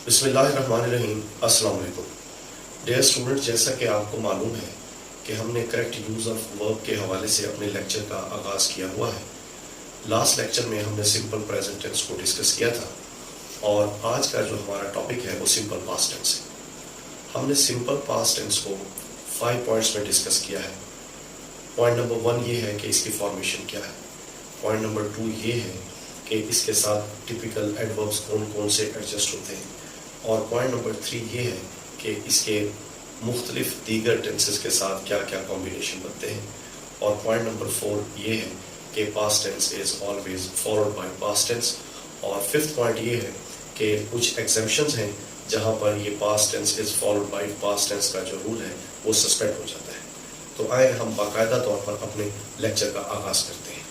बिस्मिल्लाहिर्रहमानिर्रहीम। अस्सलाम वालेकुम। डियर स्टूडेंट, जैसा कि आपको मालूम है कि हमने करेक्ट यूज़ ऑफ वर्ब के हवाले से अपने लेक्चर का आगाज़ किया हुआ है। लास्ट लेक्चर में हमने सिंपल प्रेजेंट टेंस को डिस्कस किया था और आज का जो हमारा टॉपिक है वो सिंपल पास्ट टेंस है। हमने सिंपल पास्ट टेंस को 5 पॉइंट्स में डिस्कस किया है। पॉइंट नंबर 1 ये है कि इसकी फॉर्मेशन क्या है। पॉइंट नंबर 2 ये है कि इसके साथ टिपिकल एडवर्ब्स कौन कौन से एडजस्ट होते हैं। और पॉइंट नंबर 3 ये है कि इसके मुख्तलिफ दीगर टेंसेस के साथ क्या क्या कॉम्बिनेशन बनते हैं। और पॉइंट नंबर 4 ये है कि past tense is always followed by past tense. और 5th पॉइंट ये है कि कुछ एग्जेम्पशंस हैं जहाँ पर ये past tense is followed by past tense का जो रूल है वो सस्पेंड हो जाता है। तो आए हम बाकायदा तौर पर अपने लेक्चर का आगाज़ करते हैं।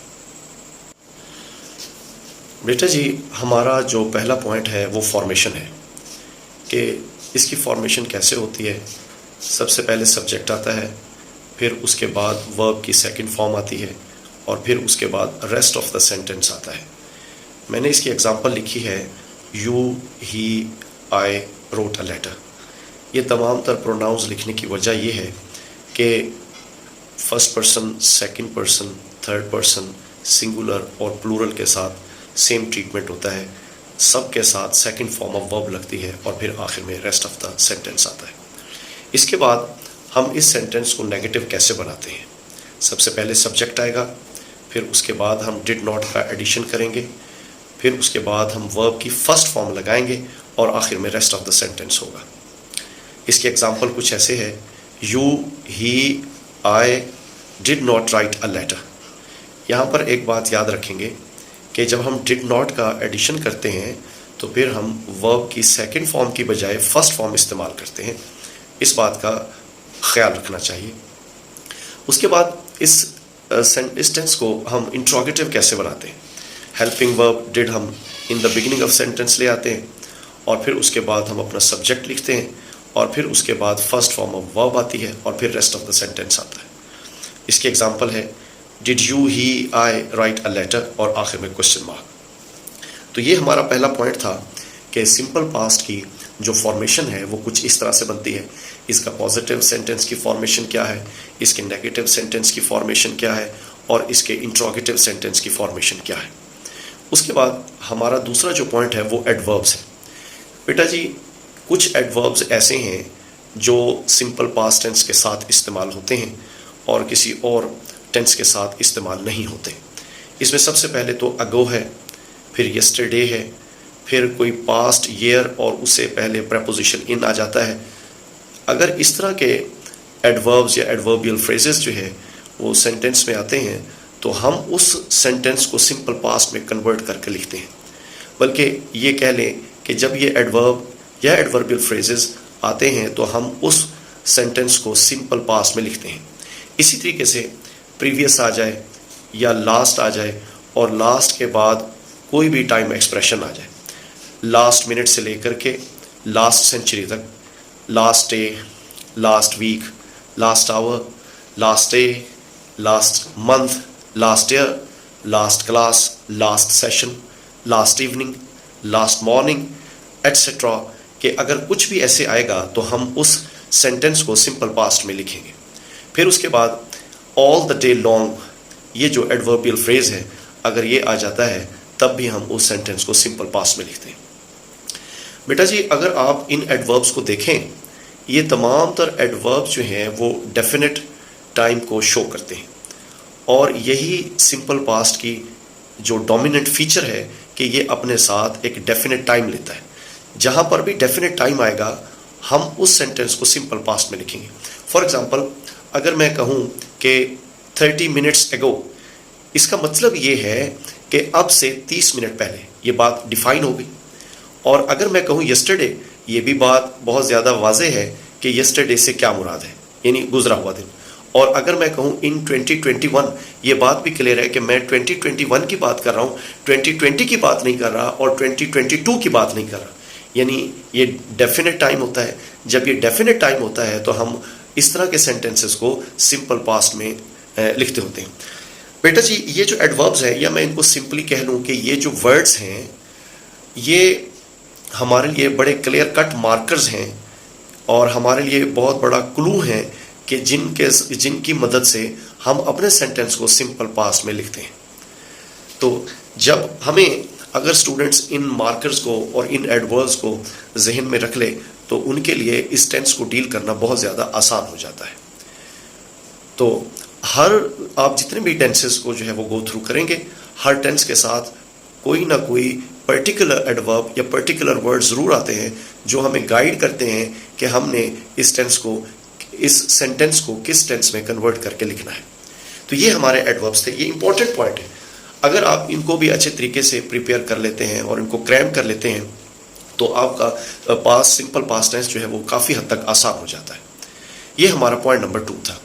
बेटा जी, हमारा जो पहला पॉइंट है वो फॉर्मेशन है कि इसकी फॉर्मेशन कैसे होती है। सबसे पहले सब्जेक्ट आता है, फिर उसके बाद वर्ब की सेकंड फॉर्म आती है और फिर उसके बाद रेस्ट ऑफ द सेंटेंस आता है। मैंने इसकी एग्जांपल लिखी है, you, he, I wrote a letter. ये तमाम तर प्रोनाउंस लिखने की वजह ये है कि first person, second person, third person, singular और प्लूरल के साथ सेम ट्रीटमेंट होता है। सब के साथ सेकंड फॉर्म ऑफ वर्ब लगती है और फिर आखिर में रेस्ट ऑफ द सेंटेंस आता है। इसके बाद हम इस सेंटेंस को नेगेटिव कैसे बनाते हैं। सबसे पहले सब्जेक्ट आएगा, फिर उसके बाद हम डिड नॉट का एडिशन करेंगे, फिर उसके बाद हम वर्ब की फर्स्ट फॉर्म लगाएंगे और आखिर में रेस्ट ऑफ द सेंटेंस होगा। इसके एग्जाम्पल कुछ ऐसे है, you, he, I did not write a letter. यहाँ पर एक बात याद रखेंगे कि जब हम डिड नॉट का एडिशन करते हैं तो फिर हम वर्ब की सेकंड फॉर्म की बजाय फर्स्ट फॉर्म इस्तेमाल करते हैं। इस बात का ख्याल रखना चाहिए। उसके बाद इस टेंस को हम इंट्रोगेटिव कैसे बनाते हैं। हेल्पिंग वर्ब डिड हम in the beginning of sentence ले आते हैं और फिर उसके बाद हम अपना सब्जेक्ट लिखते हैं और फिर उसके बाद फर्स्ट फॉर्म ऑफ वर्ब आती है और फिर रेस्ट ऑफ द सेंटेंस आता है। इसके एग्जाम्पल है, did you, he, I write a letter और आखिर में क्वेश्चन मार्क। तो ये हमारा पहला पॉइंट था कि सिंपल पास्ट की जो फॉर्मेशन है वो कुछ इस तरह से बनती है। इसका पॉजिटिव सेंटेंस की फॉर्मेशन क्या है, इसके नेगेटिव सेंटेंस की फॉर्मेशन क्या है और इसके इंट्रोगेटिव सेंटेंस की फॉर्मेशन क्या है। उसके बाद हमारा दूसरा जो पॉइंट है वो एडवर्ब्स है। बेटा जी, कुछ एडवर्ब्स ऐसे हैं जो सिंपल पास्ट टेंस के साथ इस्तेमाल होते हैं और किसी और टेंस के साथ इस्तेमाल नहीं होते। इसमें सबसे पहले तो अगो है, फिर यस्टरडे है, फिर कोई पास्ट ईयर और उससे पहले प्रपोजिशन इन आ जाता है। अगर इस तरह के एडवर्ब्स या एडवर्बियल फ्रेजेस जो है वो सेंटेंस में आते हैं तो हम उस सेंटेंस को सिंपल पास्ट में कन्वर्ट करके लिखते हैं। बल्कि ये कह लें कि जब ये एडवर्ब या एडवर्बियल फ्रेजेस आते हैं तो हम उस सेंटेंस को सिंपल पास्ट में लिखते हैं। इसी तरीके से प्रीवियस आ जाए या लास्ट आ जाए और लास्ट के बाद कोई भी टाइम एक्सप्रेशन आ जाए, लास्ट मिनट से लेकर के लास्ट सेंचुरी तक, last day, last week, last hour, last day, last month, last year, last class, last session, last evening, last morning etcetera कि अगर कुछ भी ऐसे आएगा तो हम उस सेंटेंस को सिंपल पास्ट में लिखेंगे। फिर उसके बाद ऑल द डे लॉन्ग, ये जो एडवर्बियल फ्रेज है अगर ये आ जाता है तब भी हम उस सेंटेंस को सिंपल पास्ट में लिखते हैं। बेटा जी, अगर आप इन एडवर्ब्स को देखें, ये तमाम तर एडवर्ब्स जो हैं वो डेफिनेट टाइम को शो करते हैं और यही सिंपल पास्ट की जो डोमिनेंट फीचर है कि ये अपने साथ एक डेफिनेट टाइम लेता है। जहाँ पर भी डेफिनेट टाइम आएगा हम उस सेंटेंस को सिंपल पास्ट में लिखेंगे। फॉर एग्जाम्पल, अगर मैं कहूँ कि 30 मिनट्स एगो, इसका मतलब ये है कि अब से 30 मिनट पहले, ये बात डिफाइन हो गई। और अगर मैं कहूँ यस्टरडे, ये भी बात बहुत ज़्यादा वाज़ेह है कि यस्टरडे से क्या मुराद है, यानी गुजरा हुआ दिन। और अगर मैं कहूँ इन 2021, ये बात भी क्लियर है कि मैं 2021 की बात कर रहा हूँ, 2020 की बात नहीं कर रहा और 2022 की बात नहीं कर रहा। यानी ये डेफिनेट टाइम होता है। जब ये डेफिनेट टाइम होता है तो हम इस तरह के सेंटेंसेस को सिंपल पास्ट में लिखते होते हैं। बेटा जी, ये जो एडवर्ब्स हैं, या मैं इनको सिंपली कह लूँ कि ये जो वर्ड्स हैं ये हमारे लिए बड़े क्लियर कट मार्कर्स हैं और हमारे लिए बहुत बड़ा क्लू है कि जिनकी मदद से हम अपने सेंटेंस को सिंपल पास्ट में लिखते हैं। तो जब हमें अगर स्टूडेंट्स इन मार्कर्स को और इन एडवर्ब्स को जहन में रख ले तो उनके लिए इस टेंस को डील करना बहुत ज़्यादा आसान हो जाता है। तो आप जितने भी टेंसेस को जो है वो गो थ्रू करेंगे, हर टेंस के साथ कोई ना कोई पर्टिकुलर एडवर्ब या पर्टिकुलर वर्ड ज़रूर आते हैं जो हमें गाइड करते हैं कि हमने इस सेंटेंस को किस टेंस में कन्वर्ट करके लिखना है। तो ये हमारे एडवर्ब्स थे। ये इंपॉर्टेंट पॉइंट है। अगर आप इनको भी अच्छे तरीके से प्रिपेयर कर लेते हैं और इनको क्रैम कर लेते हैं तो आपका सिंपल पास्ट टेंस जो है वो काफ़ी हद तक आसान हो जाता है। ये हमारा पॉइंट नंबर 2 था।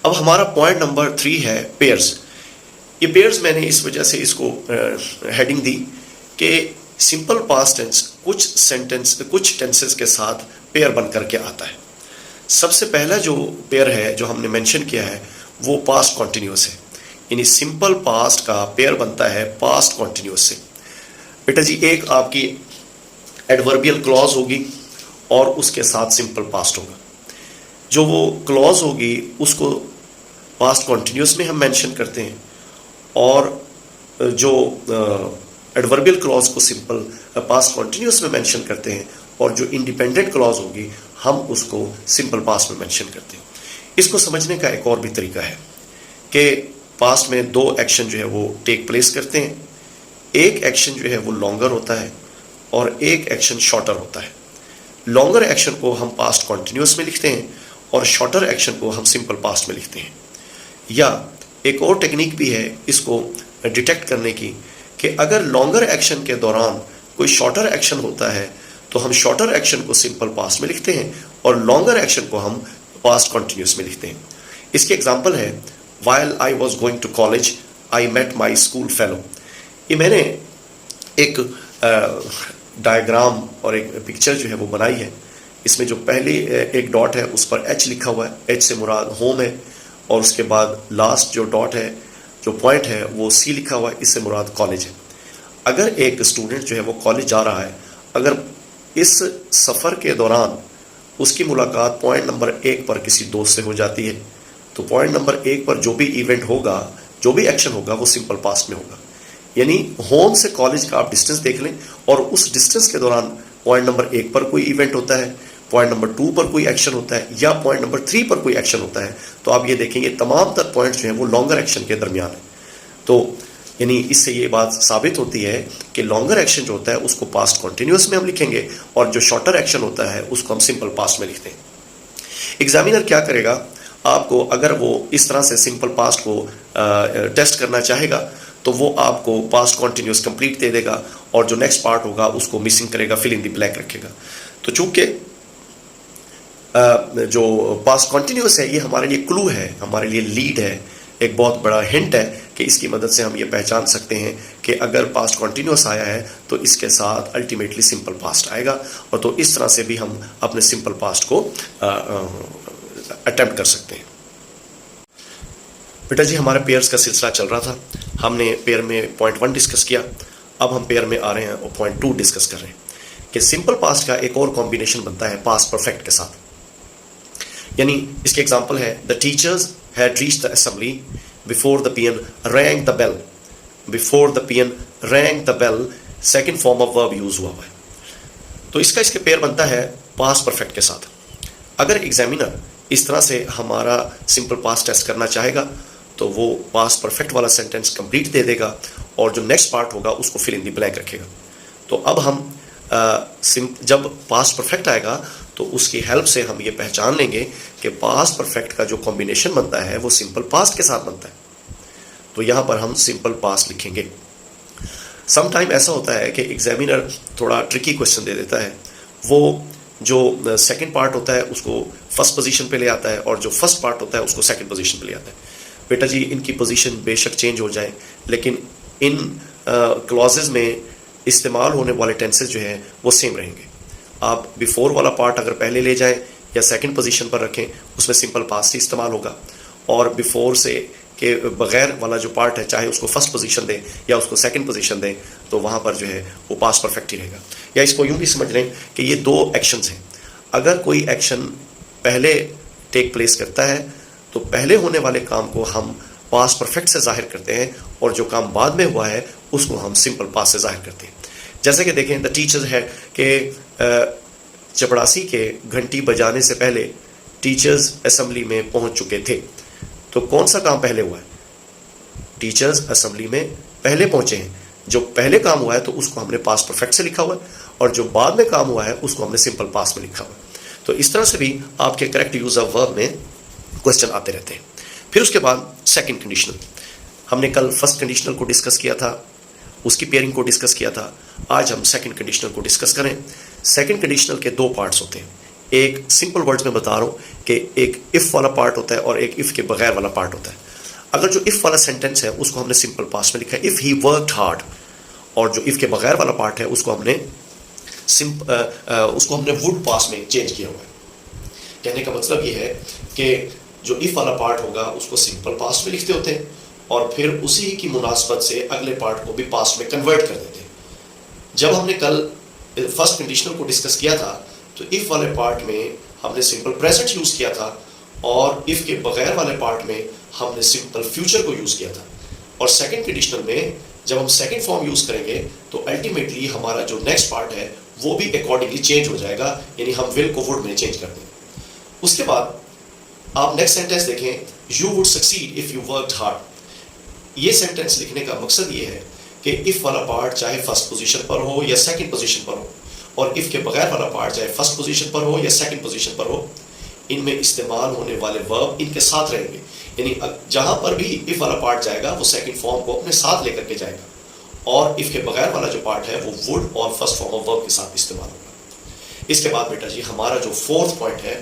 अब हमारा पॉइंट नंबर 3 है पेयर्स। ये पेयर्स मैंने इस वजह से इसको हेडिंग दी कि सिंपल पास्ट टेंस कुछ टेंसेस के साथ पेयर बन करके आता है। सबसे पहला जो पेयर है जो हमने मेंशन किया है वो पास्ट कॉन्टिन्यूस है, यानी सिंपल पास्ट का पेयर बनता है पास्ट कॉन्टिन्यूस से। बेटा जी, एक आपकी एडवर्बियल क्लॉज होगी और उसके साथ सिंपल पास्ट होगा। जो वो क्लॉज होगी उसको पास्ट कॉन्टिन्यूस में हम मेंशन करते हैं और जो एडवर्बियल क्लॉज को सिंपल पास्ट कॉन्टिन्यूस में मेंशन करते हैं और जो इंडिपेंडेंट क्लॉज होगी हम उसको सिंपल पास्ट में मेंशन करते हैं। इसको समझने का एक और भी तरीका है कि पास्ट में 2 एक्शन जो है वो टेक प्लेस करते हैं। एक एक्शन जो है वो लॉन्गर होता है और एक एक्शन शॉर्टर होता है। लॉन्गर एक्शन को हम पास्ट कॉन्टिन्यूस में लिखते हैं और शॉर्टर एक्शन को हम सिंपल पास्ट में लिखते हैं। या एक और टेक्निक भी है इसको डिटेक्ट करने की कि अगर लॉन्गर एक्शन के दौरान कोई शॉर्टर एक्शन होता है तो हम शॉर्टर एक्शन को सिंपल पास्ट में लिखते हैं और लॉन्गर एक्शन को हम पास्ट कॉन्टिन्यूस में लिखते हैं। इसकी एग्जांपल है while I was going to college I met my school fellow। ये मैंने एक डायग्राम और एक पिक्चर जो है वो बनाई है। इसमें जो पहली एक डॉट है उस पर H लिखा हुआ है, H से मुराद होम है, और उसके बाद लास्ट जो डॉट है जो पॉइंट है वो C लिखा हुआ है, इससे मुराद कॉलेज है। अगर एक स्टूडेंट जो है वो कॉलेज जा रहा है, अगर इस सफ़र के दौरान उसकी मुलाकात पॉइंट नंबर 1 पर किसी दोस्त से हो जाती है तो पॉइंट नंबर 1 पर जो भी इवेंट होगा, जो भी एक्शन होगा वो सिंपल पास्ट में होगा। यानी होम से कॉलेज का आप डिस्टेंस देख लें और उस डिस्टेंस के दौरान पॉइंट नंबर 1 पर कोई इवेंट होता है, पॉइंट नंबर 2 पर कोई एक्शन होता है या पॉइंट नंबर 3 पर कोई एक्शन होता है, तो आप ये देखेंगे तमाम तर पॉइंट्स जो हैं वो लॉन्गर एक्शन के दरमियान है। तो यानी इससे ये बात साबित होती है कि लॉन्गर एक्शन जो होता है उसको पास्ट कॉन्टिन्यूस में हम लिखेंगे और जो शॉर्टर एक्शन होता है उसको हम सिंपल पास्ट में लिखते हैं। एग्जामिनर क्या करेगा, आपको अगर वो इस तरह से सिंपल पास्ट को टेस्ट करना चाहेगा तो वो आपको पास्ट कॉन्टिन्यूस कंप्लीट दे देगा और जो नेक्स्ट पार्ट होगा उसको मिसिंग करेगा, फिल इन द ब्लैंक रखेगा। तो चूंकि जो पास्ट कॉन्टिन्यूस है ये हमारे लिए क्लू है, हमारे लिए लीड है, एक बहुत बड़ा हिंट है कि इसकी मदद से हम ये पहचान सकते हैं कि अगर पास्ट कॉन्टिन्यूस आया है तो इसके साथ अल्टीमेटली सिंपल पास्ट आएगा। और तो इस तरह से भी हम अपने सिंपल पास्ट को अटेम्प्ट कर सकते हैं। बेटा जी, हमारे पेयर्स का सिलसिला चल रहा था। हमने पेयर में पॉइंट 1 डिस्कस किया, अब हम पेयर में आ रहे हैं और पॉइंट 2 डिस्कस कर रहे हैं कि सिंपल पास्ट का एक और कॉम्बिनेशन बनता है पास्ट परफेक्ट के साथ। यानी इसके एग्जांपल है the teachers had reached the assembly before the peon rang the bell. Before the peon rang the bell second form of verb use हुआ है। तो इसके पेयर बनता है पास्ट परफेक्ट के साथ। अगर एग्जामिनर इस तरह से हमारा सिंपल पास्ट टेस्ट करना चाहेगा तो वो पास्ट परफेक्ट वाला सेंटेंस कंप्लीट दे देगा और जो नेक्स्ट पार्ट होगा उसको फिल इन द ब्लैंक रखेगा। तो अब हम जब पास्ट परफेक्ट आएगा तो उसकी हेल्प से हम ये पहचान लेंगे कि पास्ट परफेक्ट का जो कॉम्बिनेशन बनता है वो सिंपल पास्ट के साथ बनता है। तो यहाँ पर हम सिंपल पास्ट लिखेंगे। सम टाइम ऐसा होता है कि एग्जामिनर थोड़ा ट्रिकी क्वेश्चन दे देता है, वो जो सेकंड पार्ट होता है उसको फर्स्ट पोजीशन पे ले आता है और जो फर्स्ट पार्ट होता है उसको सेकंड पोजीशन पे ले आता है। बेटा जी, इनकी पोजीशन बेशक चेंज हो जाए लेकिन इन क्लॉजेज में इस्तेमाल होने वाले टेंसेस जो हैं वो सेम रहेंगे। आप बिफोर वाला पार्ट अगर पहले ले जाएं या सेकंड पोजीशन पर रखें उसमें सिंपल पास्ट ही इस्तेमाल होगा और बिफोर से के बगैर वाला जो पार्ट है, चाहे उसको फर्स्ट पोजीशन दें या उसको सेकंड पोजीशन दें, तो वहाँ पर जो है वो पास्ट परफेक्ट ही रहेगा। या इसको यूँ भी समझ लें कि ये दो एक्शंस हैं। अगर कोई एक्शन पहले टेक प्लेस करता है तो पहले होने वाले काम को हम पास्ट परफेक्ट से जाहिर करते हैं, और जो काम बाद में हुआ है उसको हम सिंपल पास्ट से जाहिर करते हैं। जैसे कि देखें, द टीचर्स है कि चपड़ासी के घंटी बजाने से पहले टीचर्स असेंबली में पहुंच चुके थे। तो कौन सा काम पहले हुआ है? टीचर्स असेंबली में पहले पहुंचे हैं। जो पहले काम हुआ है तो उसको हमने पास्ट परफेक्ट से लिखा हुआ है, और जो बाद में काम हुआ है उसको हमने सिंपल पास्ट में लिखा हुआ है। तो इस तरह से भी आपके करेक्ट यूज ऑफ वर्ब में क्वेश्चन आते रहते हैं। फिर उसके बाद सेकंड कंडीशनल, हमने कल फर्स्ट कंडीशनल को डिस्कस किया था, उसकी पेयरिंग को डिस्कस किया था। आज हम सेकंड कंडीशनल को डिस्कस करें। सेकंड कंडीशनल के दो पार्ट्स होते हैं। एक सिंपल वर्ड्स में बता रहा हूँ कि एक इफ़ वाला पार्ट होता है और एक इफ़ के बगैर वाला पार्ट होता है। अगर जो इफ़ वाला सेंटेंस है उसको हमने सिंपल पास्ट में लिखा है, इफ़ ही वर्कड हार्ड, और जो इफ़ के बगैर वाला पार्ट है उसको हमने वुड पास्ट में चेंज किया हुआ है। कहने का मतलब ये है कि जो इफ़ वाला पार्ट होगा उसको सिंपल पास्ट में लिखते होते हैं, और फिर उसी की मुनासबत से अगले पार्ट को भी पास्ट में कन्वर्ट कर देते हैं। जब हमने कल फर्स्ट कंडीशनल को डिस्कस किया था तो इफ़ वाले पार्ट में हमने सिंपल प्रेजेंट यूज़ किया था, और इफ़ के बगैर वाले पार्ट में हमने सिंपल फ्यूचर को यूज़ किया था। और सेकंड कंडीशनल में जब हम सेकंड फॉर्म यूज़ करेंगे तो अल्टीमेटली हमारा जो नेक्स्ट पार्ट है वो भी अकॉर्डिंगली चेंज हो जाएगा, यानी हम विल को वुड में चेंज कर देंगे। उसके बाद आप नेक्स्ट सेंटेंस देखें, you would succeed if you worked hard. ये सेंटेंस लिखने का मकसद ये है कि इफ़ वाला पार्ट चाहे फर्स्ट पोजीशन पर हो या सेकंड पोजीशन पर हो, और इफ़ के बगैर वाला पार्ट चाहे फर्स्ट पोजीशन पर हो या सेकंड पोजीशन पर हो, इनमें इस्तेमाल होने वाले वर्ब इनके साथ रहेंगे। यानी जहां पर भी इफ़ वाला पार्ट जाएगा वो सेकंड फॉर्म को अपने साथ लेकर के जाएगा, और इफ़ के बगैर वाला जो पार्ट है वो वुड और फर्स्ट फॉर्म ऑफ वर्ब के साथ इस्तेमाल होगा। इसके बाद बेटा जी हमारा जो फोर्थ पॉइंट है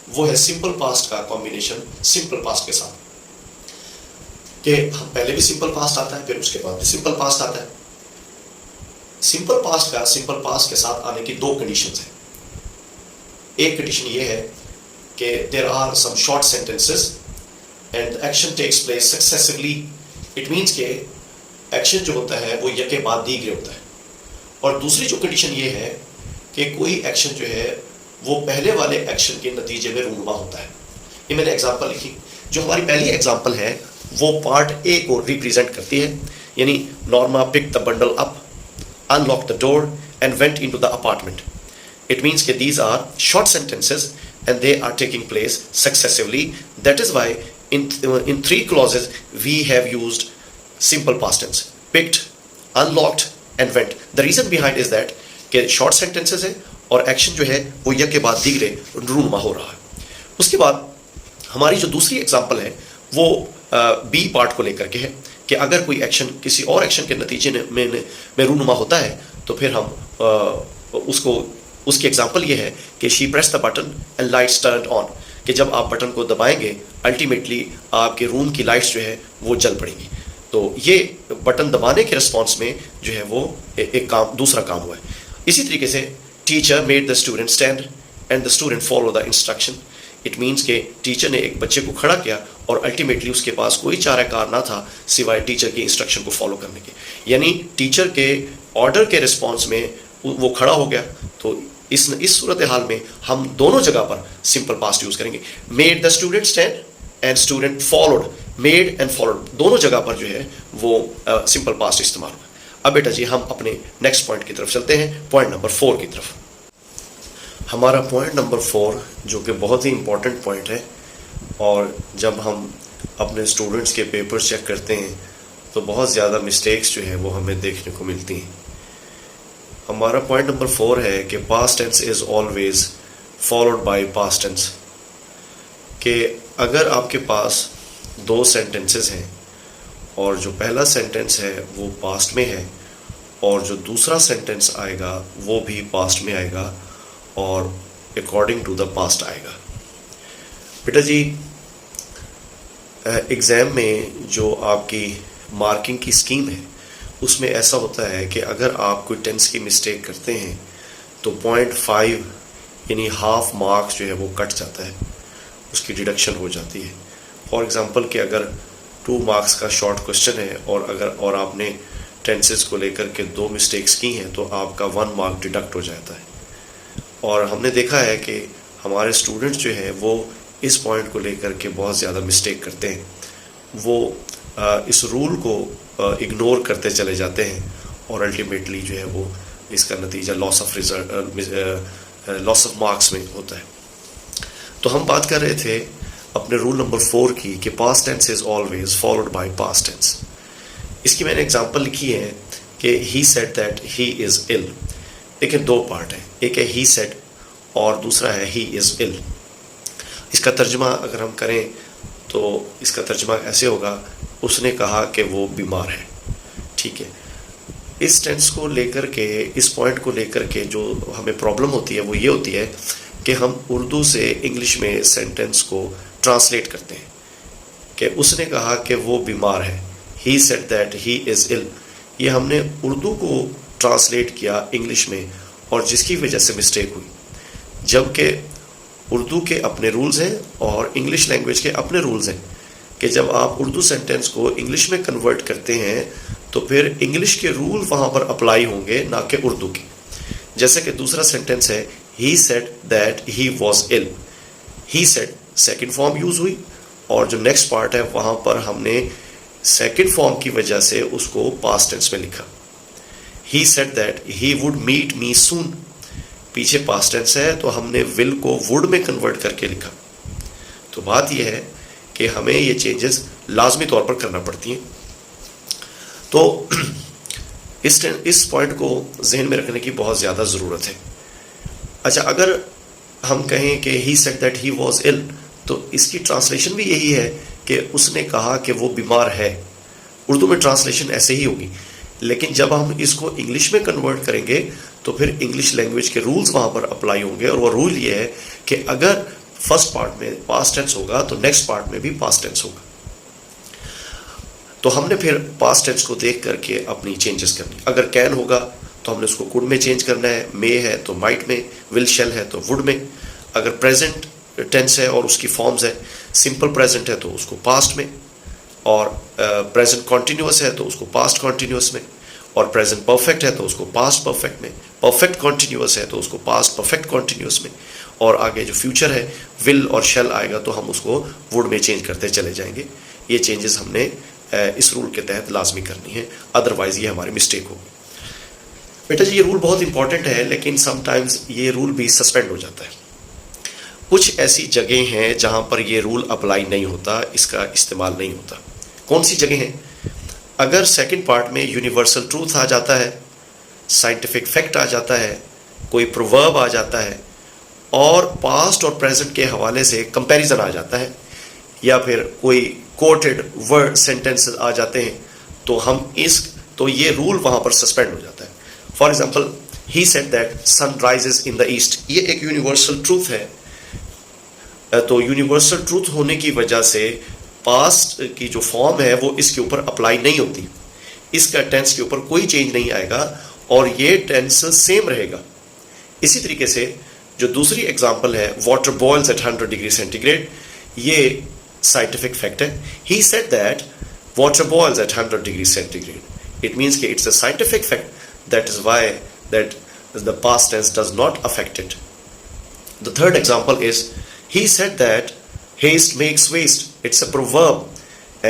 वो है सिंपल पास्ट का कॉम्बिनेशन सिंपल पास्ट के साथ। कि हम पहले भी सिंपल पास्ट आता है, फिर उसके बाद भी सिंपल पास्ट आता है। सिंपल पास्ट का सिंपल पास्ट के साथ आने की दो कंडीशंस हैं। एक कंडीशन ये है कि there are some short sentences and action takes place successively. It means के एक्शन जो होता है वो यके बाद दीगरे होता है। और दूसरी जो कंडीशन ये है कि कोई एक्शन जो है वो पहले वाले एक्शन के नतीजे में रूनुमा होता है। ये मैंने एग्जांपल लिखी। जो हमारी पहली एग्जांपल है वो पार्ट ए को रिप्रेजेंट करती है, यानी Norma pick the bundle up, unlock the door and went into the apartment. It means के these are short sentences and they are taking place successively. That is why in three clauses we have used simple past tense: picked, unlocked and went. The reason behind is that कि short sentences है और action जो है वो यक के बाद दीगरे रूनुमा हो रहा है। उसके बाद हमारी जो दूसरी एग्जाम्पल है वो बी पार्ट को लेकर के है कि अगर कोई एक्शन किसी और एक्शन के नतीजे में रूनुमा होता है तो फिर हम उसकी एग्जांपल ये है कि she press the button and lights turned on, कि जब आप बटन को दबाएंगे अल्टीमेटली आपके रूम की लाइट्स जो है वो जल पड़ेंगी। तो ये बटन दबाने के रिस्पॉन्स में जो है वो एक काम दूसरा काम हुआ है। इसी तरीके से teacher made the student stand and the student follow the instruction. It means के टीचर ने एक बच्चे को खड़ा किया और अल्टीमेटली उसके पास कोई चाराकार ना था सिवाय टीचर की इंस्ट्रक्शन को फॉलो करने के। यानी टीचर के ऑर्डर के रिस्पॉन्स में वो खड़ा हो गया। तो इस सूरत हाल में हम दोनों जगह पर सिंपल पास्ट यूज करेंगे। Made the student stand and student followed, made and followed दोनों जगह पर जो है वो सिंपल पास्ट इस्तेमाल हुआ। अब बेटा जी हम अपने नेक्स्ट पॉइंट की तरफ चलते हैं, पॉइंट नंबर 4 की तरफ। हमारा पॉइंट नंबर 4 जो कि बहुत ही इंपॉर्टेंट पॉइंट है, और जब हम अपने स्टूडेंट्स के पेपर चेक करते हैं तो बहुत ज़्यादा मिस्टेक्स जो है वो हमें देखने को मिलती हैं। हमारा पॉइंट नंबर 4 है कि past tense is always followed by past tense. कि अगर आपके पास 2 सेंटेंसेस हैं और जो पहला सेंटेंस है वो पास्ट में है और जो दूसरा सेंटेंस आएगा वो भी पास्ट में आएगा और अकॉर्डिंग टू द पास्ट आएगा। बेटा जी एग्ज़ाम में जो आपकी मार्किंग की स्कीम है उसमें ऐसा होता है कि अगर आप कोई टेंस की मिस्टेक करते हैं तो 0.5 यानी हाफ मार्क्स जो है वो कट जाता है, उसकी डिडक्शन हो जाती है। फॉर एग्ज़ाम्पल कि अगर 2 मार्क्स का शॉर्ट क्वेश्चन है और आपने टेंसेस को लेकर के 2 मिस्टेक्स की हैं तो आपका 1 मार्क डिडक्ट हो जाता है। और हमने देखा है कि हमारे स्टूडेंट्स जो है वो इस पॉइंट को लेकर के बहुत ज़्यादा मिस्टेक करते हैं, वो इस रूल को इग्नोर करते चले जाते हैं और अल्टीमेटली जो है वो इसका नतीजा लॉस ऑफ मार्क्स में होता है। तो हम बात कर रहे थे अपने रूल नंबर 4 की कि past tense is always followed by past tense. इसकी मैंने एग्जांपल लिखी है कि he said that he is ill. देखिए 2 पार्ट है, एक है ही सेड और दूसरा है ही इज़ इल। इसका तर्जमा अगर हम करें तो इसका तर्जमा ऐसे होगा, उसने कहा कि वो बीमार है। ठीक है, इस टेंस को लेकर के, इस पॉइंट को लेकर के जो हमें प्रॉब्लम होती है वो ये होती है कि हम उर्दू से इंग्लिश में सेंटेंस को ट्रांसलेट करते हैं कि उसने कहा कि वो बीमार है, he said that he is ill. ये हमने उर्दू को ट्रांसलेट किया इंग्लिश में और जिसकी वजह से मिस्टेक हुई, जबकि उर्दू के अपने रूल्स हैं और इंग्लिश लैंग्वेज के अपने रूल्स हैं कि जब आप उर्दू सेंटेंस को इंग्लिश में कन्वर्ट करते हैं तो फिर इंग्लिश के रूल वहाँ पर अप्लाई होंगे, ना कि उर्दू के। जैसे कि दूसरा सेंटेंस है he said that he was ill. He said second form use हुई और जो नेक्स्ट पार्ट है वहाँ पर हमने सेकेंड फॉर्म की वजह से उसको पास्ट टेंस में लिखा। He said that he would meet me soon, पीछे पास्ट टेंस है तो हमने विल को वुड में कन्वर्ट करके लिखा। तो बात यह है कि हमें ये चेंजेस लाजमी तौर पर करना पड़ती हैं। तो इस पॉइंट को जहन में रखने की बहुत ज़्यादा ज़रूरत है। अच्छा, अगर हम कहें कि he said that he was ill, तो इसकी ट्रांसलेशन भी यही है कि उसने कहा कि वो बीमार है। उर्दू में ट्रांसलेशन ऐसे ही होगी, लेकिन जब हम इसको इंग्लिश में कन्वर्ट करेंगे तो फिर इंग्लिश लैंग्वेज के रूल्स वहाँ पर अप्लाई होंगे और वो रूल ये है कि अगर फर्स्ट पार्ट में पास्ट टेंस होगा तो नेक्स्ट पार्ट में भी पास्ट टेंस होगा। तो हमने फिर पास्ट टेंस को देख करके अपनी चेंजेस करनी। अगर कैन होगा तो हमने उसको कुड में चेंज करना है, मे है तो माइट में, विल शेल है तो वुड में। अगर प्रेजेंट टेंस है और उसकी फॉर्म्स है, सिंपल प्रेजेंट है तो उसको पास्ट में, और प्रेजेंट कॉन्टिन्यूस है तो उसको पास्ट कॉन्टिन्यूस में, और प्रेजेंट परफेक्ट है तो उसको पास्ट परफेक्ट में, परफेक्ट कॉन्टिन्यूस है तो उसको पास्ट परफेक्ट कॉन्टिन्यूस में, और आगे जो फ्यूचर है विल और शेल आएगा तो हम उसको वुड में चेंज करते चले जाएंगे। ये चेंजेस हमने इस रूल के तहत लाजमी करनी है, अदरवाइज ये हमारी मिस्टेक होगी। बेटा जी, ये रूल बहुत इंपॉर्टेंट है, लेकिन समटाइम्स ये रूल भी सस्पेंड हो जाता है। कुछ ऐसी जगह हैं जहां पर ये रूल अप्लाई नहीं होता, इसका इस्तेमाल नहीं होता। कौन सी जगह हैं? अगर सेकंड पार्ट में यूनिवर्सल ट्रूथ आ जाता है, साइंटिफिक फैक्ट आ जाता है, कोई प्रोवर्ब आ जाता है, और पास्ट और प्रेजेंट के हवाले से कंपैरिजन आ जाता है, या फिर कोई कोटेड वर्ड सेंटेंसेस आ जाते हैं, तो ये रूल वहां पर सस्पेंड हो जाता है। For example, he said that sun rises in the east, ये एक यूनिवर्सल ट्रूथ है। तो यूनिवर्सल ट्रूथ होने की वजह से पास्ट की जो फॉर्म है वो इसके ऊपर अप्लाई नहीं होती, इसका टेंस के ऊपर कोई चेंज नहीं आएगा और ये टेंस सेम रहेगा। इसी तरीके से जो दूसरी एग्जांपल है, water boils at 100 degree centigrade, ये साइंटिफिक फैक्ट है। He said that water boils at 100 degree centigrade, it means कि it's a scientific fact, that is why that the past tense does not affect it. The third example is he said that haste makes waste. It's a proverb,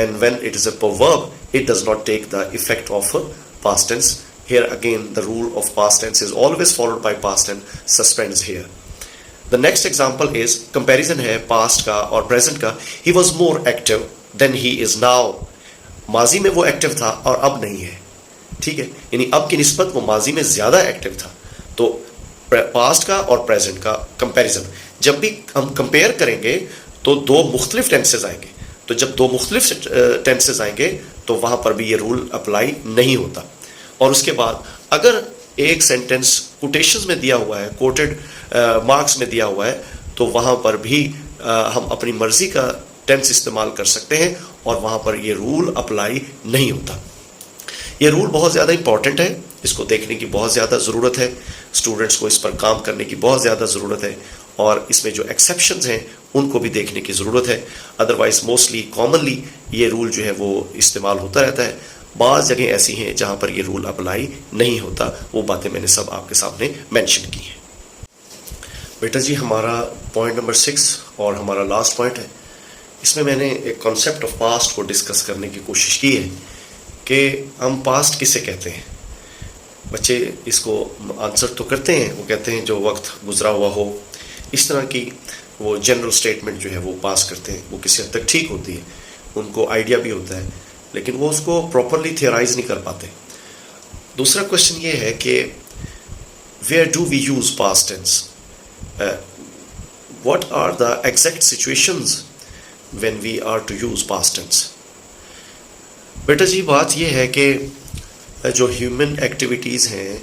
and when it is a proverb, it does not take the effect of a past tense. Here again, the rule of past tense is always followed by past tense, suspends here. The next example is comparison है past का और present का. He was more active than he is now. माजी में वो active था और अब नहीं है, ठीक है, यानी अब की निस्बत वो माजी में ज्यादा एक्टिव था। तो पास्ट का और प्रेजेंट का कंपैरिजन, जब भी हम कंपेयर करेंगे तो 2 मुख्तलिफ टेंसेज आएंगे, तो जब 2 मुख्तलिफ टेंसेज आएंगे तो वहां पर भी ये रूल अप्लाई नहीं होता। और उसके बाद अगर एक सेंटेंस कोटेशंस में दिया हुआ है, कोटेड मार्क्स में दिया हुआ है, तो वहां पर भी हम अपनी मर्जी का टेंस इस्तेमाल कर सकते हैं और वहां पर ये रूल अप्लाई नहीं होता। ये रूल बहुत ज़्यादा इंपॉर्टेंट है, इसको देखने की बहुत ज़्यादा ज़रूरत है, स्टूडेंट्स को इस पर काम करने की बहुत ज़्यादा ज़रूरत है, और इसमें जो एक्सेप्शंस हैं उनको भी देखने की ज़रूरत है। अदरवाइज़ मोस्टली कॉमनली ये रूल जो है वो इस्तेमाल होता रहता है। बाज़ जगह ऐसी हैं जहाँ पर ये रूल अप्लाई नहीं होता, वो बातें मैंने सब आपके सामने मेंशन की हैं। बेटा जी, हमारा पॉइंट नंबर 6 और हमारा लास्ट पॉइंट है, इसमें मैंने एक कॉन्सेप्ट ऑफ पास्ट को डिस्कस करने की कोशिश की है कि हम पास्ट किसे कहते हैं। बच्चे इसको आंसर तो करते हैं, वो कहते हैं जो वक्त गुजरा हुआ हो, इस तरह की वो जनरल स्टेटमेंट जो है वो पास करते हैं। वो किसी हद तक ठीक होती है, उनको आइडिया भी होता है, लेकिन वो उसको प्रॉपरली थियराइज नहीं कर पाते। दूसरा क्वेश्चन ये है कि where do we use past tense, what are the exact situations when we are to use past tense. बेटा जी, बात ये है कि जो ह्यूमन एक्टिविटीज़ हैं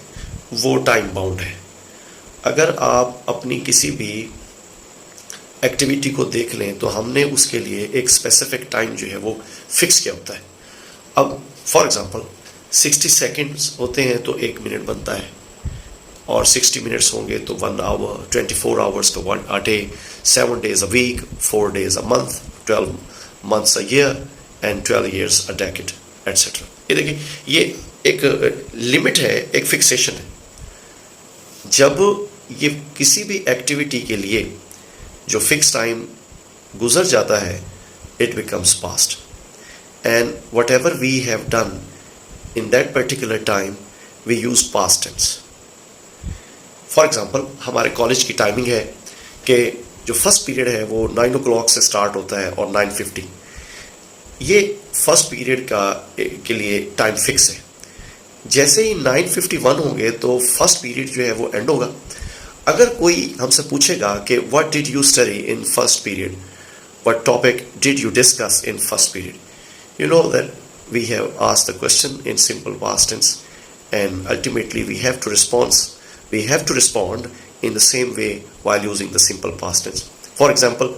वो टाइम बाउंड है। अगर आप अपनी किसी भी एक्टिविटी को देख लें तो हमने उसके लिए एक स्पेसिफिक टाइम जो है वो फिक्स किया होता है। अब फॉर एग्जांपल 60 सेकंड्स होते हैं तो 1 मिनट बनता है, और 60 मिनट्स होंगे तो 1 आवर, 24 आवर्स तो 1 day, 7 days a week, 4 days a month, 12 months a year and 12 years a decade, etc. ये देखिए, ये एक लिमिट है, एक फिक्सेशन है। जब ये किसी भी एक्टिविटी के लिए जो फिक्स टाइम गुजर जाता है, it becomes past, and whatever we have done in that particular time we use past tense. For example, हमारे कॉलेज की टाइमिंग है कि जो फर्स्ट पीरियड है वो 9 o'clock से स्टार्ट होता है और 9:50, ये फर्स्ट पीरियड के लिए टाइम फिक्स है। जैसे ही 9:51 होंगे तो फर्स्ट पीरियड जो है वो एंड होगा। अगर कोई हमसे पूछेगा कि what did you study in first period, what topic did you discuss in first period, you know that we have asked the question in simple past tense, and ultimately we have to respond in the same way while using the simple past tense. For example,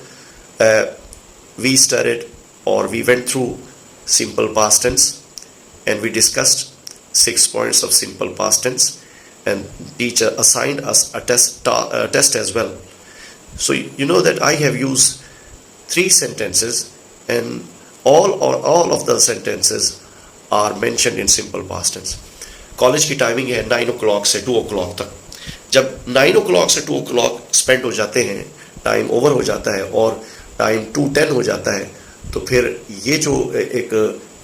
we studied or we went through simple past tense and we discussed 6 points of simple past tense, and teacher assigned us a test as well. So you know that I have used 3 sentences, and all of the sentences are mentioned in simple past tense. College की timing है 9 o'clock से 2 o'clock तक। जब 9 o'clock से 2 o'clock spend हो जाते हैं, time over हो जाता है और टाइम 2:10 हो जाता है, तो फिर ये जो एक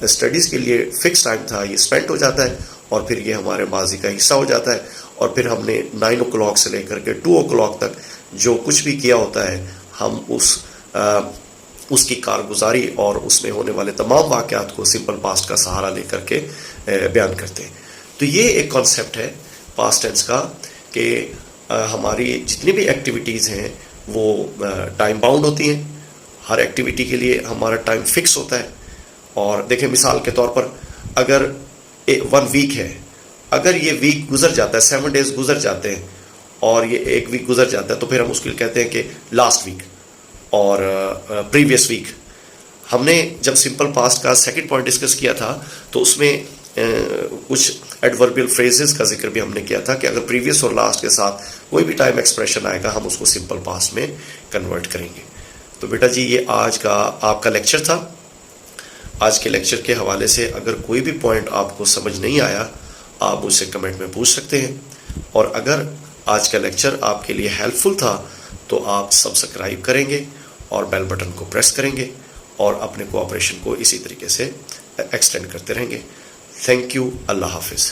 स्टडीज़ के लिए फिक्स टाइम था ये स्पेंड हो जाता है, और फिर ये हमारे माजी का हिस्सा हो जाता है। और फिर हमने 9 o'clock से लेकर के 2 o'clock तक जो कुछ भी किया होता है, हम उसकी कारगुजारी और उसमें होने वाले तमाम वाक़यात को सिंपल पास्ट का सहारा लेकर के बयान करते हैं। तो ये एक कॉन्सेप्ट है पास्ट टेंस का कि हमारी जितनी भी एक्टिविटीज़ हैं वो टाइम बाउंड होती हैं। हर एक्टिविटी के लिए हमारा टाइम फिक्स होता है। और देखें, मिसाल के तौर पर अगर 1 वीक है, अगर ये वीक गुजर जाता है, 7 days गुजर जाते हैं और ये 1 वीक गुजर जाता है, तो फिर हम उसके लिए कहते हैं कि लास्ट वीक और प्रीवियस वीक। हमने जब सिंपल पास्ट का सेकंड पॉइंट डिस्कस किया था तो उसमें कुछ एडवर्बियल फ्रेजेस का जिक्र भी हमने किया था कि अगर प्रीवियस और लास्ट के साथ कोई भी टाइम एक्सप्रेशन आएगा हम उसको सिंपल पास्ट में कन्वर्ट करेंगे। तो बेटा जी, ये आज का आपका लेक्चर था। आज के लेक्चर के हवाले से अगर कोई भी पॉइंट आपको समझ नहीं आया, आप मुझसे कमेंट में पूछ सकते हैं। और अगर आज का लेक्चर आपके लिए हेल्पफुल था तो आप सब्सक्राइब करेंगे और बेल बटन को प्रेस करेंगे और अपने कोऑपरेशन को इसी तरीके से एक्सटेंड करते रहेंगे। Thank you. अल्लाह हाफिज़।